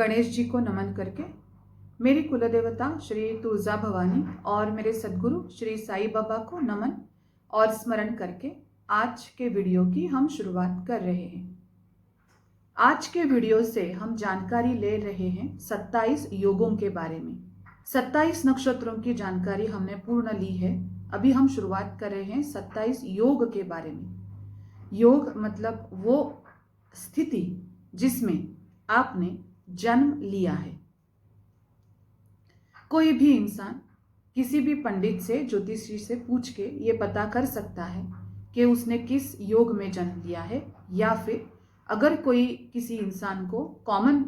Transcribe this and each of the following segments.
गणेश जी को नमन करके मेरी कुलदेवता श्री तुलजा भवानी और मेरे सद्गुरु श्री साईं बाबा को नमन और स्मरण करके आज के वीडियो की हम शुरुआत कर रहे हैं। आज के वीडियो से हम जानकारी ले रहे हैं 27 योगों के बारे में। 27 नक्षत्रों की जानकारी हमने पूर्ण ली है। अभी हम शुरुआत कर रहे हैं 27 योग के बारे में। योग मतलब वो स्थिति जिसमें आपने जन्म लिया है। कोई भी इंसान किसी भी पंडित से, ज्योतिषी से पूछ के ये पता कर सकता है कि उसने किस योग में जन्म लिया है, या फिर अगर कोई किसी इंसान को कॉमन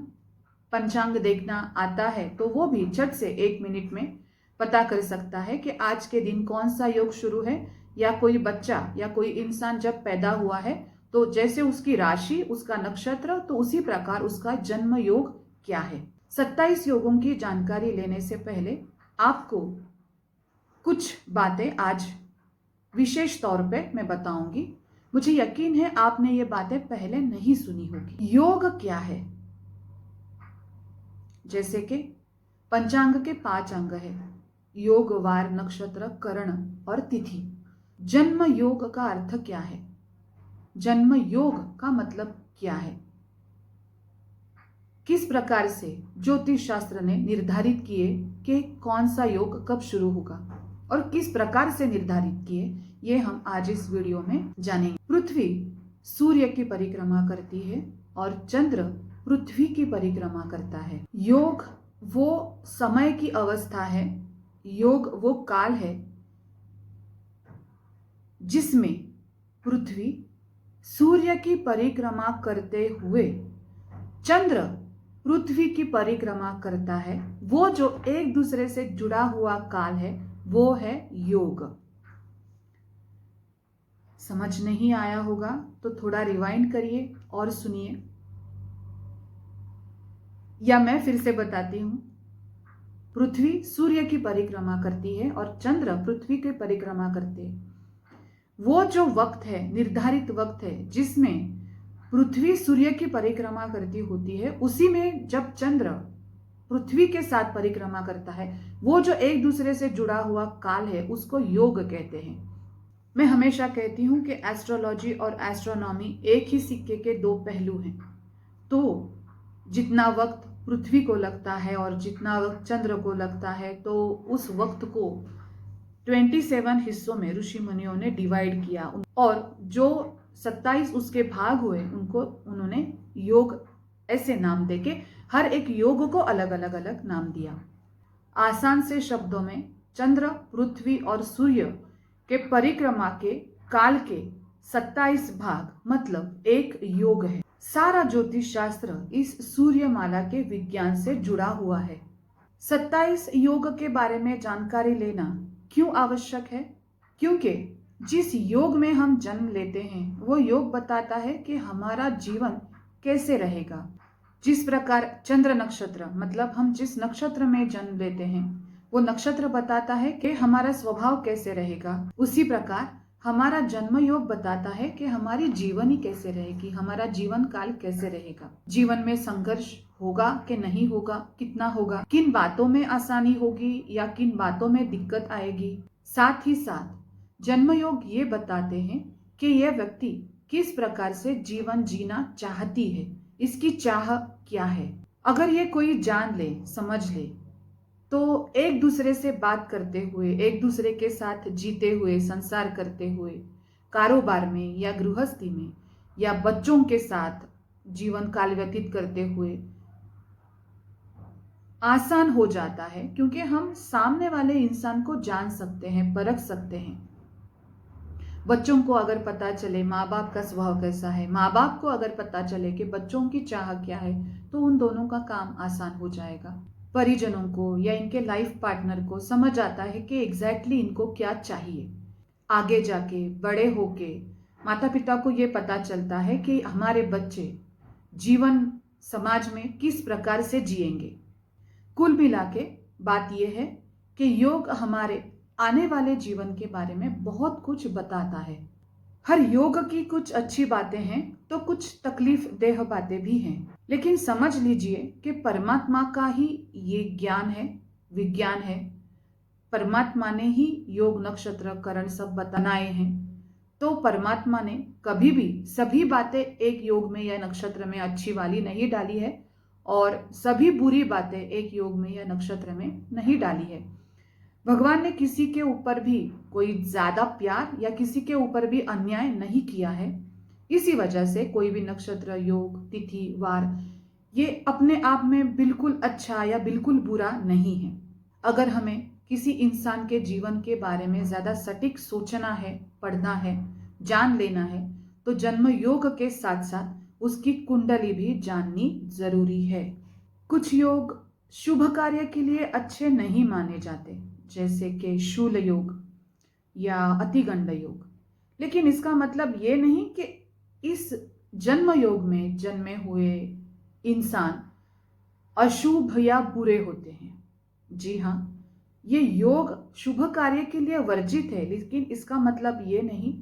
पंचांग देखना आता है तो वो भी झट से 1 मिनट में पता कर सकता है कि आज के दिन कौन सा योग शुरू है, या कोई बच्चा या कोई इंसान जब पैदा हुआ है तो जैसे उसकी राशि, उसका नक्षत्र, तो उसी प्रकार उसका जन्म योग क्या है। 27 योगों की जानकारी लेने से पहले आपको कुछ बातें आज विशेष तौर पे मैं बताऊंगी। मुझे यकीन है आपने ये बातें पहले नहीं सुनी होगी। योग क्या है? जैसे कि पंचांग के 5 अंग है: योग, वार, नक्षत्र, करण और तिथि। जन्म योग का अर्थ क्या है? जन्म योग का मतलब क्या है? किस प्रकार से ज्योतिष शास्त्र ने निर्धारित किए कि कौन सा योग कब शुरू होगा और किस प्रकार से निर्धारित किए, ये हम आज इस वीडियो में जानेंगे। पृथ्वी सूर्य की परिक्रमा करती है और चंद्र पृथ्वी की परिक्रमा करता है। योग वो समय की अवस्था है, योग वो काल है जिसमें पृथ्वी सूर्य की परिक्रमा करते हुए चंद्र पृथ्वी की परिक्रमा करता है। वो जो एक दूसरे से जुड़ा हुआ काल है वो है योग। समझ नहीं आया होगा तो थोड़ा रिवाइंड करिए और सुनिए, या मैं फिर से बताती हूं। पृथ्वी सूर्य की परिक्रमा करती है और चंद्र पृथ्वी की परिक्रमा करते हैं। वो जो वक्त है, निर्धारित वक्त है जिसमें पृथ्वी सूर्य की परिक्रमा करती होती है, उसी में जब चंद्र पृथ्वी के साथ परिक्रमा करता है, वो जो एक दूसरे से जुड़ा हुआ काल है उसको योग कहते हैं। मैं हमेशा कहती हूं कि एस्ट्रोलॉजी और एस्ट्रोनॉमी एक ही सिक्के के 2 पहलू हैं। तो जितना वक्त पृथ्वी को लगता है और जितना वक्त चंद्र को लगता है, तो उस वक्त को 27 हिस्सों में ऋषि मुनियों ने डिवाइड किया और जो 27 उसके भाग हुए उनको उन्होंने योग ऐसे नाम देके हर एक योग को अलग अलग नाम दिया। आसान से शब्दों में चंद्र, पृथ्वी और सूर्य के परिक्रमा के काल के 27 भाग मतलब एक योग है। सारा ज्योतिष शास्त्र इस सूर्यमाला के विज्ञान से जुड़ा हुआ है। 27 योग के बारे में जानकारी लेना क्यों आवश्यक है? क्योंकि जिस योग में हम जन्म लेते हैं वो योग बताता है कि हमारा जीवन कैसे रहेगा। जिस प्रकार चंद्र नक्षत्र मतलब हम जिस नक्षत्र में जन्म लेते हैं वो नक्षत्र बताता है कि हमारा स्वभाव कैसे रहेगा, उसी प्रकार हमारा जन्म योग बताता है कि हमारी जीवनी कैसे रहेगी, हमारा जीवन काल कैसे रहेगा। जीवन में संघर्ष होगा कि नहीं होगा, कितना होगा, किन बातों में आसानी होगी या किन बातों में दिक्कत आएगी। साथ ही साथ जन्म योग ये बताते हैं कि यह व्यक्ति किस प्रकार से जीवन जीना चाहती है, इसकी चाह क्या है। अगर ये कोई जान ले, समझ ले, तो एक दूसरे से बात करते हुए, एक दूसरे के साथ जीते हुए, संसार करते हुए, कारोबार में या गृहस्थी में या बच्चों के साथ जीवन काल व्यतीत करते हुए आसान हो जाता है, क्योंकि हम सामने वाले इंसान को जान सकते हैं, परख सकते हैं। बच्चों को अगर पता चले माँ बाप का स्वभाव कैसा है, माँ बाप को अगर पता चले कि बच्चों की चाह क्या है, तो उन दोनों का काम आसान हो जाएगा। परिजनों को या इनके लाइफ पार्टनर को समझ आता है कि एग्जैक्टली इनको क्या चाहिए। आगे जाके बड़े होके माता पिता को ये पता चलता है कि हमारे बच्चे जीवन समाज में किस प्रकार से जिएंगे। कुल मिला के बात यह है कि योग हमारे आने वाले जीवन के बारे में बहुत कुछ बताता है। हर योग की कुछ अच्छी बातें हैं तो कुछ तकलीफ देह बातें भी हैं, लेकिन समझ लीजिए कि परमात्मा का ही ये ज्ञान है, विज्ञान है। परमात्मा ने ही योग नक्षत्र करण सब बनाए हैं। तो परमात्मा ने कभी भी सभी बातें एक योग में या नक्षत्र में अच्छी वाली नहीं डाली है और सभी बुरी बातें एक योग में या नक्षत्र में नहीं डाली है। भगवान ने किसी के ऊपर भी कोई ज्यादा प्यार या किसी के ऊपर भी अन्याय नहीं किया है। इसी वजह से कोई भी नक्षत्र, योग, तिथि, वार ये अपने आप में बिल्कुल अच्छा या बिल्कुल बुरा नहीं है। अगर हमें किसी इंसान के जीवन के बारे में ज्यादा सटीक सोचना है, पढ़ना है, जान लेना है, तो जन्म योग के साथ साथ उसकी कुंडली भी जाननी जरूरी है। कुछ योग शुभ कार्य के लिए अच्छे नहीं माने जाते, जैसे कि शूल योग या अतिगंड योग। लेकिन इसका मतलब ये नहीं कि इस जन्म योग में जन्मे हुए इंसान अशुभ या बुरे होते हैं। जी हाँ, ये योग शुभ कार्य के लिए वर्जित है, लेकिन इसका मतलब ये नहीं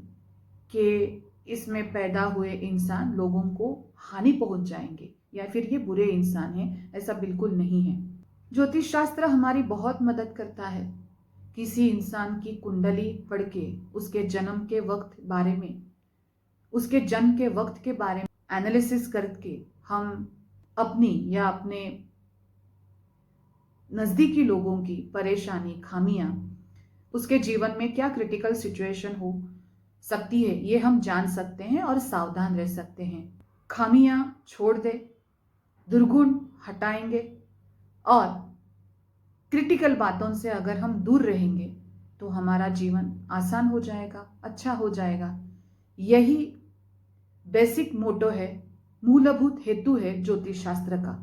कि इसमें पैदा हुए इंसान लोगों को हानि पहुंच जाएंगे या फिर ये बुरे इंसान हैं, ऐसा बिल्कुल नहीं है। ज्योतिष शास्त्र हमारी बहुत मदद करता है। किसी इंसान की कुंडली पढ़ के उसके जन्म के वक्त बारे में, उसके जन्म के वक्त के बारे में एनालिसिस करके हम अपनी या अपने नजदीकी लोगों की परेशानी, खामियां, उसके जीवन में क्या क्रिटिकल सिचुएशन हो सकती है, ये हम जान सकते हैं और सावधान रह सकते हैं। खामियां छोड़ दे, दुर्गुण हटाएंगे और क्रिटिकल बातों से अगर हम दूर रहेंगे तो हमारा जीवन आसान हो जाएगा, अच्छा हो जाएगा। यही बेसिक मोटो है, मूलभूत हेतु है ज्योतिष शास्त्र का।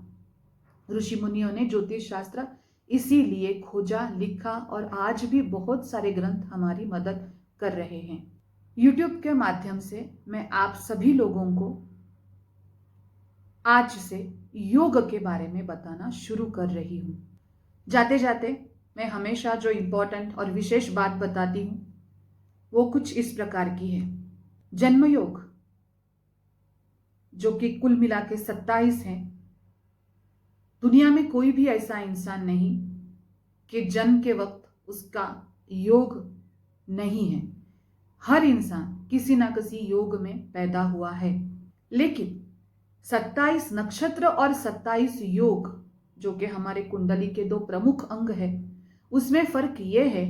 ऋषि मुनियों ने ज्योतिष शास्त्र इसीलिए खोजा, लिखा और आज भी बहुत सारे ग्रंथ हमारी मदद कर रहे हैं। YouTube के माध्यम से मैं आप सभी लोगों को आज से योग के बारे में बताना शुरू कर रही हूँ। जाते जाते मैं हमेशा जो इम्पोर्टेंट और विशेष बात बताती हूँ वो कुछ इस प्रकार की है। जन्म योग, जो कि कुल मिला के 27 हैं। दुनिया में कोई भी ऐसा इंसान नहीं कि जन्म के वक्त उसका योग नहीं है। हर इंसान किसी ना किसी योग में पैदा हुआ है। लेकिन 27 नक्षत्र और 27 योग, जो कि हमारे कुंडली के दो प्रमुख अंग है, उसमें फर्क यह है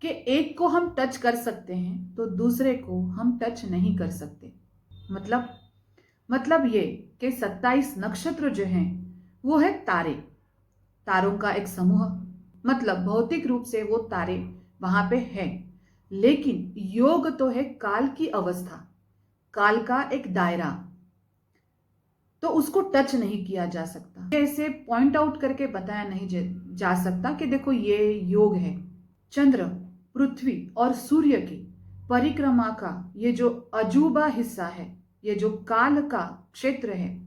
कि एक को हम टच कर सकते हैं तो दूसरे को हम टच नहीं कर सकते। मतलब ये कि 27 नक्षत्र जो हैं वो है तारे, तारों का एक समूह। मतलब भौतिक रूप से वो तारे वहां पे है, लेकिन योग तो है काल की अवस्था, काल का एक दायरा, तो उसको टच नहीं किया जा सकता। ऐसे पॉइंट आउट करके बताया नहीं जा सकता कि देखो ये योग है। चंद्र, पृथ्वी और सूर्य की परिक्रमा का ये जो अजूबा हिस्सा है, ये जो काल का क्षेत्र है,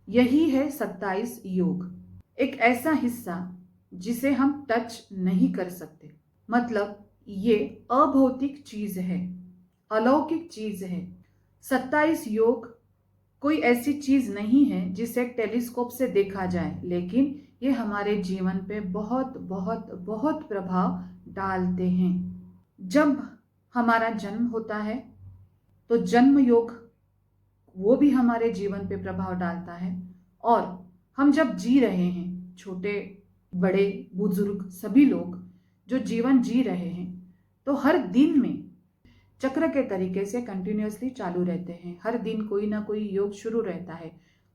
यही है 27 योग। एक ऐसा हिस्सा जिसे हम टच नहीं कर सकते। मतलब ये अभौतिक चीज है, अलौकिक चीज है। 27 योग कोई ऐसी चीज नहीं है जिसे टेलीस्कोप से देखा जाए, लेकिन ये हमारे जीवन पे बहुत बहुत बहुत प्रभाव डालते हैं। जब हमारा जन्म होता है तो जन्म योग वो भी हमारे जीवन पे प्रभाव डालता है, और हम जब जी रहे हैं, छोटे बड़े बुजुर्ग सभी लोग जो जीवन जी रहे हैं, तो हर दिन में चक्र के तरीके से कंटिन्यूअसली चालू रहते हैं। हर दिन कोई ना कोई योग शुरू रहता है।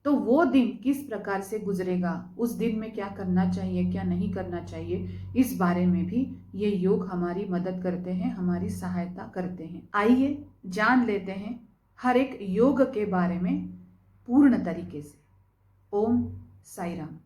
तो वो दिन किस प्रकार से गुजरेगा, उस दिन में क्या करना चाहिए, क्या नहीं करना चाहिए, इस बारे में भी ये योग हमारी मदद करते हैं, हमारी सहायता करते हैं। आइए जान लेते हैं हर एक योग के बारे में पूर्ण तरीके से। ओम साई राम।